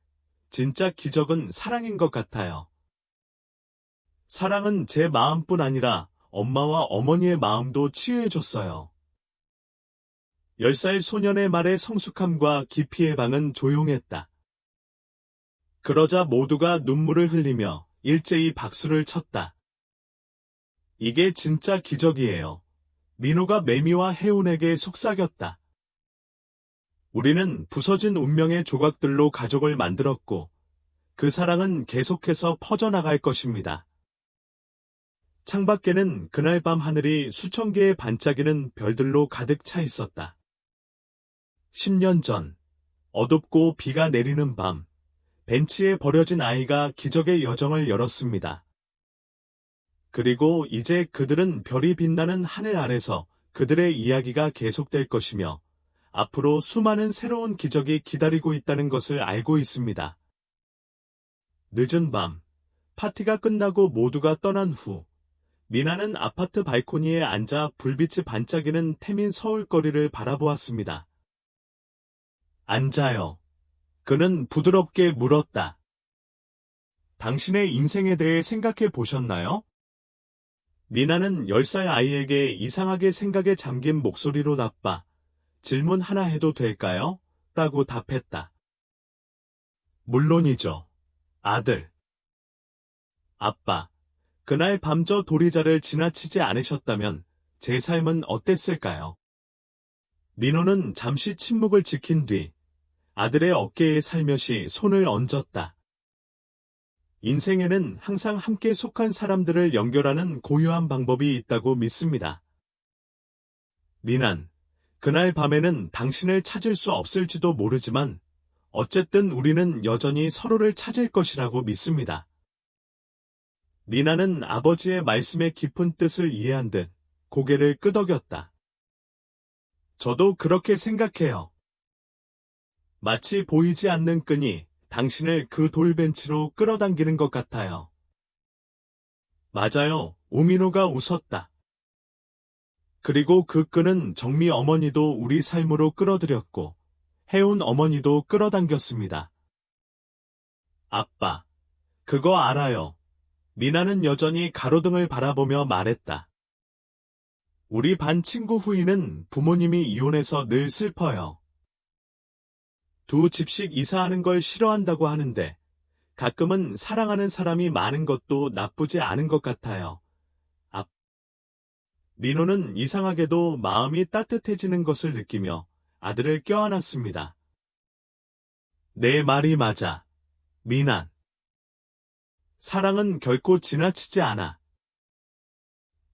진짜 기적은 사랑인 것 같아요. 사랑은 제 마음뿐 아니라 엄마와 어머니의 마음도 치유해줬어요. 10살 소년의 말에 성숙함과 깊이의 방은 조용했다. 그러자 모두가 눈물을 흘리며 일제히 박수를 쳤다. 이게 진짜 기적이에요. 민호가 매미와 혜운에게 속삭였다. 우리는 부서진 운명의 조각들로 가족을 만들었고 그 사랑은 계속해서 퍼져나갈 것입니다. 창밖에는 그날 밤 하늘이 수천 개의 반짝이는 별들로 가득 차 있었다. 10년 전, 어둡고 비가 내리는 밤, 벤치에 버려진 아이가 기적의 여정을 열었습니다. 그리고 이제 그들은 별이 빛나는 하늘 아래서 그들의 이야기가 계속될 것이며, 앞으로 수많은 새로운 기적이 기다리고 있다는 것을 알고 있습니다. 늦은 밤, 파티가 끝나고 모두가 떠난 후, 미나는 아파트 발코니에 앉아 불빛이 반짝이는 태민 서울거리를 바라보았습니다. 앉아요. 그는 부드럽게 물었다. 당신의 인생에 대해 생각해 보셨나요? 미나는 10살 아이에게 이상하게 생각에 잠긴 목소리로 답봐 질문 하나 해도 될까요? 라고 답했다. 물론이죠. 아들. 아빠, 그날 밤 저 도리자를 지나치지 않으셨다면 제 삶은 어땠을까요? 민호는 잠시 침묵을 지킨 뒤 아들의 어깨에 살며시 손을 얹었다. 인생에는 항상 함께 속한 사람들을 연결하는 고유한 방법이 있다고 믿습니다. 미난, 그날 밤에는 당신을 찾을 수 없을지도 모르지만 어쨌든 우리는 여전히 서로를 찾을 것이라고 믿습니다. 미나는 아버지의 말씀의 깊은 뜻을 이해한 듯 고개를 끄덕였다. 저도 그렇게 생각해요. 마치 보이지 않는 끈이 당신을 그 돌벤치로 끌어당기는 것 같아요. 맞아요. 오민호가 웃었다. 그리고 그 끈은 정미 어머니도 우리 삶으로 끌어들였고 혜운 어머니도 끌어당겼습니다. 아빠, 그거 알아요. 미나는 여전히 가로등을 바라보며 말했다. 우리 반 친구 후이는 부모님이 이혼해서 늘 슬퍼요. 두 집씩 이사하는 걸 싫어한다고 하는데 가끔은 사랑하는 사람이 많은 것도 나쁘지 않은 것 같아요. 민호는 이상하게도 마음이 따뜻해지는 것을 느끼며 아들을 껴안았습니다. 내 말이 맞아. 미난. 사랑은 결코 지나치지 않아.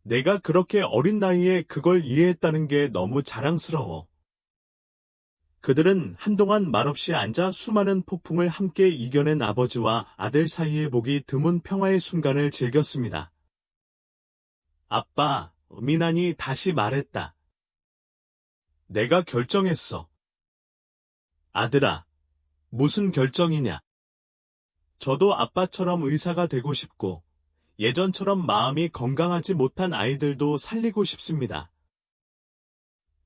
내가 그렇게 어린 나이에 그걸 이해했다는 게 너무 자랑스러워. 그들은 한동안 말없이 앉아 수많은 폭풍을 함께 이겨낸 아버지와 아들 사이에 보기 드문 평화의 순간을 즐겼습니다. 아빠, 미난이 다시 말했다. 내가 결정했어. 아들아, 무슨 결정이냐? 저도 아빠처럼 의사가 되고 싶고, 예전처럼 마음이 건강하지 못한 아이들도 살리고 싶습니다.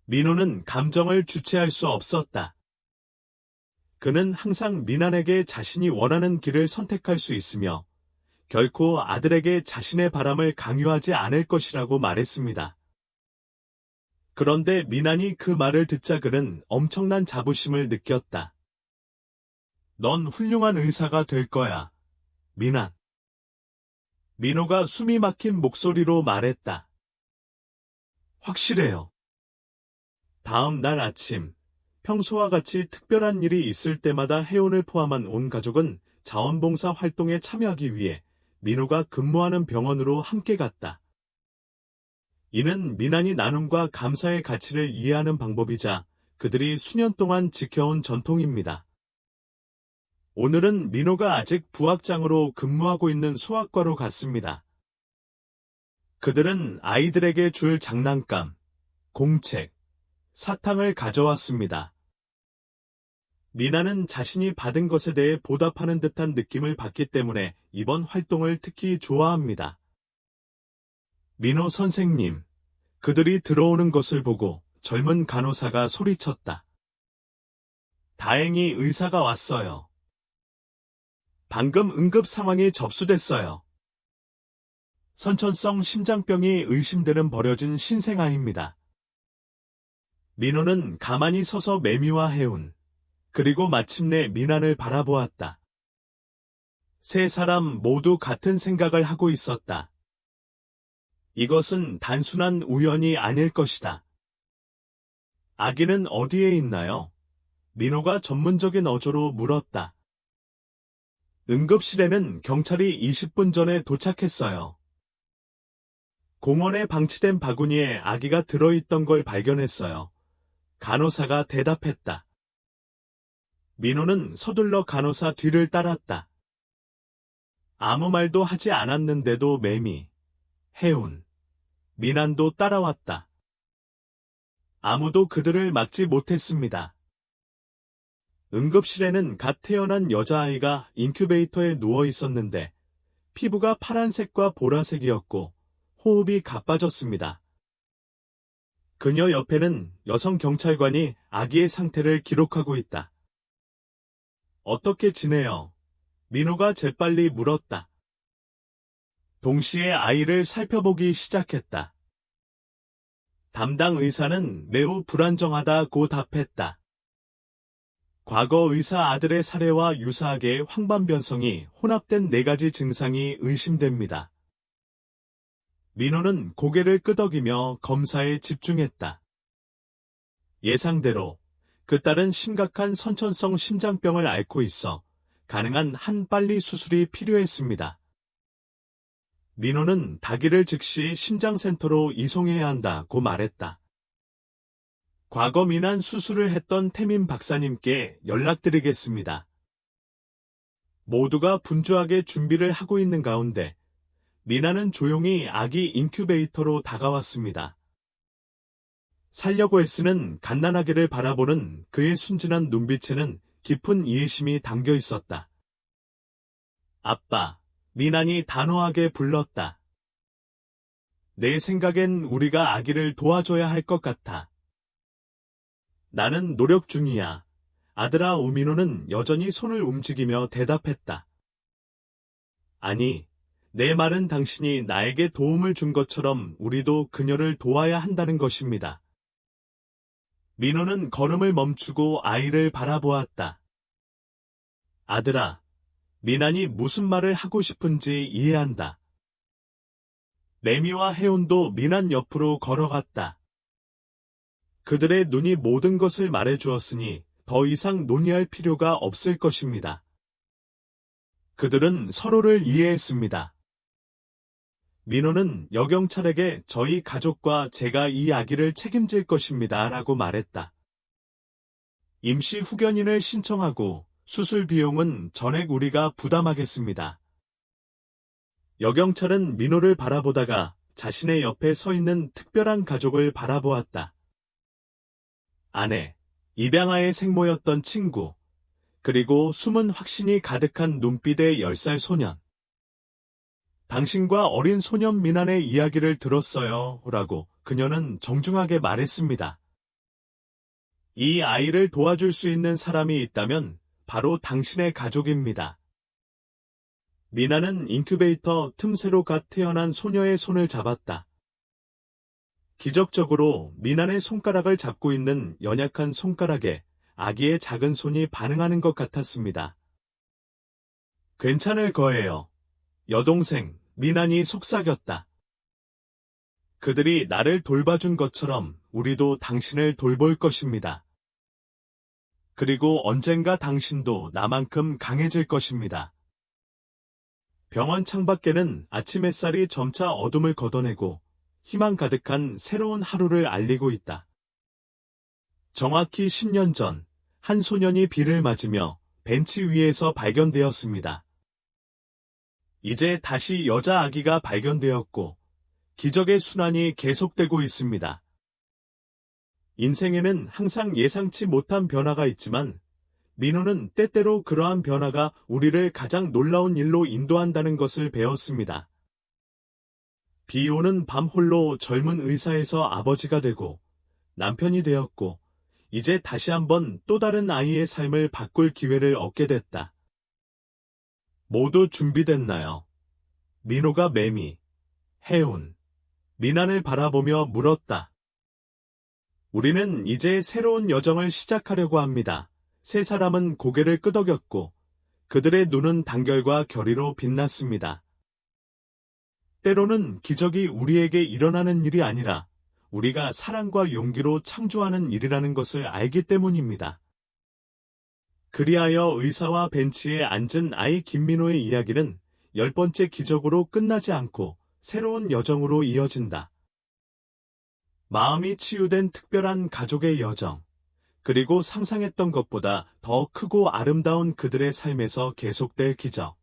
민호는 감정을 주체할 수 없었다. 그는 항상 미난에게 자신이 원하는 길을 선택할 수 있으며 결코 아들에게 자신의 바람을 강요하지 않을 것이라고 말했습니다. 그런데 미난이 그 말을 듣자 그는 엄청난 자부심을 느꼈다. 넌 훌륭한 의사가 될 거야, 미난. 민호가 숨이 막힌 목소리로 말했다. 확실해요. 다음 날 아침, 평소와 같이 특별한 일이 있을 때마다 혜원을 포함한 온 가족은 자원봉사 활동에 참여하기 위해 민호가 근무하는 병원으로 함께 갔다. 이는 미난이 나눔과 감사의 가치를 이해하는 방법이자 그들이 수년 동안 지켜온 전통입니다. 오늘은 민호가 아직 부학장으로 근무하고 있는 수학과로 갔습니다. 그들은 아이들에게 줄 장난감, 공책, 사탕을 가져왔습니다. 미나는 자신이 받은 것에 대해 보답하는 듯한 느낌을 받기 때문에 이번 활동을 특히 좋아합니다. 민호 선생님, 그들이 들어오는 것을 보고 젊은 간호사가 소리쳤다. 다행히 의사가 왔어요. 방금 응급 상황이 접수됐어요. 선천성 심장병이 의심되는 버려진 신생아입니다. 민호는 가만히 서서 매미와 혜운, 그리고 마침내 미난을 바라보았다. 세 사람 모두 같은 생각을 하고 있었다. 이것은 단순한 우연이 아닐 것이다. 아기는 어디에 있나요? 민호가 전문적인 어조로 물었다. 응급실에는 경찰이 20분 전에 도착했어요. 공원에 방치된 바구니에 아기가 들어있던 걸 발견했어요. 간호사가 대답했다. 민호는 서둘러 간호사 뒤를 따랐다. 아무 말도 하지 않았는데도 매미, 혜운, 미난도 따라왔다. 아무도 그들을 막지 못했습니다. 응급실에는 갓 태어난 여자아이가 인큐베이터에 누워 있었는데 피부가 파란색과 보라색이었고 호흡이 가빠졌습니다. 그녀 옆에는 여성 경찰관이 아기의 상태를 기록하고 있다. 어떻게 지내요? 민호가 재빨리 물었다. 동시에 아이를 살펴보기 시작했다. 담당 의사는 매우 불안정하다고 답했다. 과거 의사 아들의 사례와 유사하게 황반변성이 혼합된 4가지 증상이 의심됩니다. 민호는 고개를 끄덕이며 검사에 집중했다. 예상대로 그 딸은 심각한 선천성 심장병을 앓고 있어 가능한 한 빨리 수술이 필요했습니다. 민호는 다기를 즉시 심장센터로 이송해야 한다고 말했다. 과거 미난 수술을 했던 태민 박사님께 연락드리겠습니다. 모두가 분주하게 준비를 하고 있는 가운데 미나는 조용히 아기 인큐베이터로 다가왔습니다. 살려고 애쓰는 갓난아기를 바라보는 그의 순진한 눈빛에는 깊은 이해심이 담겨 있었다. 아빠, 미난이 단호하게 불렀다. 내 생각엔 우리가 아기를 도와줘야 할 것 같아. 나는 노력 중이야. 아들아. 우민호는 여전히 손을 움직이며 대답했다. 아니, 내 말은 당신이 나에게 도움을 준 것처럼 우리도 그녀를 도와야 한다는 것입니다. 민호는 걸음을 멈추고 아이를 바라보았다. 아들아, 미난이 무슨 말을 하고 싶은지 이해한다. 매미와 혜운도 미난 옆으로 걸어갔다. 그들의 눈이 모든 것을 말해주었으니 더 이상 논의할 필요가 없을 것입니다. 그들은 서로를 이해했습니다. 민호는 여경찰에게 저희 가족과 제가 이 아기를 책임질 것입니다 라고 말했다. 임시 후견인을 신청하고 수술 비용은 전액 우리가 부담하겠습니다. 여경찰은 민호를 바라보다가 자신의 옆에 서 있는 특별한 가족을 바라보았다. 아내, 입양아의 생모였던 친구, 그리고 숨은 확신이 가득한 눈빛의 10살 소년. 당신과 어린 소년 미난의 이야기를 들었어요 라고 그녀는 정중하게 말했습니다. 이 아이를 도와줄 수 있는 사람이 있다면 바로 당신의 가족입니다. 미나는 인큐베이터 틈새로 갓 태어난 소녀의 손을 잡았다. 기적적으로 미난의 손가락을 잡고 있는 연약한 손가락에 아기의 작은 손이 반응하는 것 같았습니다. 괜찮을 거예요. 여동생, 미난이 속삭였다. 그들이 나를 돌봐준 것처럼 우리도 당신을 돌볼 것입니다. 그리고 언젠가 당신도 나만큼 강해질 것입니다. 병원 창밖에는 아침 햇살이 점차 어둠을 걷어내고 희망 가득한 새로운 하루를 알리고 있다. 정확히 10년 전, 한 소년이 비를 맞으며 벤치 위에서 발견되었습니다. 이제 다시 여자 아기가 발견되었고 기적의 순환이 계속되고 있습니다. 인생에는 항상 예상치 못한 변화가 있지만 민호는 때때로 그러한 변화가 우리를 가장 놀라운 일로 인도한다는 것을 배웠습니다. 비 오는 밤 홀로 젊은 의사에서 아버지가 되고 남편이 되었고 이제 다시 한번 또 다른 아이의 삶을 바꿀 기회를 얻게 됐다. 모두 준비됐나요? 민호가 매미, 혜운, 미난을 바라보며 물었다. 우리는 이제 새로운 여정을 시작하려고 합니다. 세 사람은 고개를 끄덕였고 그들의 눈은 단결과 결의로 빛났습니다. 때로는 기적이 우리에게 일어나는 일이 아니라 우리가 사랑과 용기로 창조하는 일이라는 것을 알기 때문입니다. 그리하여 의사와 벤치에 앉은 아이 김민호의 이야기는 10번째 기적으로 끝나지 않고 새로운 여정으로 이어진다. 마음이 치유된 특별한 가족의 여정, 그리고 상상했던 것보다 더 크고 아름다운 그들의 삶에서 계속될 기적.